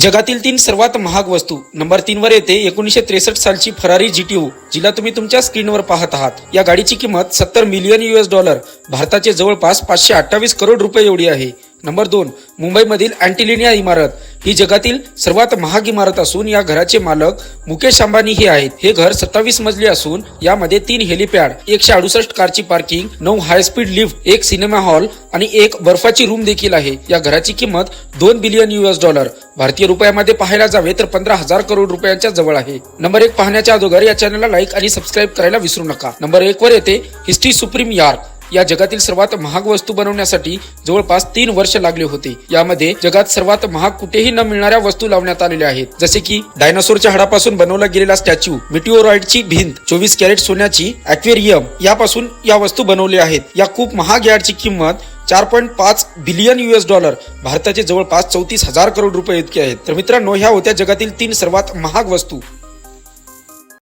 जगातील 3 सर्वात महाग वस्तू नंबर 3 वर येते 1963 सालची फरारी GTO, जिला तुम्ही तुमच्या स्क्रीनवर पाहत आहात। या गाडीची किंमत $70 मिलियन, भारताचे जवळपास 528 करोड रुपये एवढी आहे। नंबर 2, मुंबईमधील अँटिलिनिया इमारत ही जगातील सर्वात महाग इमारत असून या घराचे मालक मुकेश अंबानी हे आहेत। हे घर 27 मजली असून यामध्ये 3 हेलिपॅड, 168 कारची parking, 9 high speed lift, 1 cinema hall आणि 1 बर्फाची रूम देखील आहे। या घराची किंमत $2 बिलियन, भारतीय रुपयामध्ये पाहायला जावे तर 15,000 करोड रुपयांच्या जवळ आहे। नंबर 1 पाहण्याच्या अगोदर या चॅनलला लाईक आणि सबस्क्राईब करायला विसरू नका। नंबर 1 वर येते हिस्ट्री सुप्रीम यार्क। या जगातील सर्वात महाग वस्तू बनवण्यासाठी जवळपास 3 वर्ष लागले होते। यामध्ये जगात सर्वात महाग कुठेही न मिळणाऱ्या वस्तू लावण्यात आलेल्या आहेत, जसे की डायनासोरच्या हाडापासून बनवला गेलेला स्टॅच्यू, मिटिओरॉइडची भिंत, 24 कॅरेट सोन्याची ॲक्वेरियम यापासून या वस्तू बनवल्या आहेत। या खूप महाग यार्डची किंमत $4.5 बिलियन, भारताचे जवळपास 34,000 करोड रुपये इतके आहेत। तर मित्रांनो, ह्या होत्या जगातील 3 सर्वात महाग वस्तू।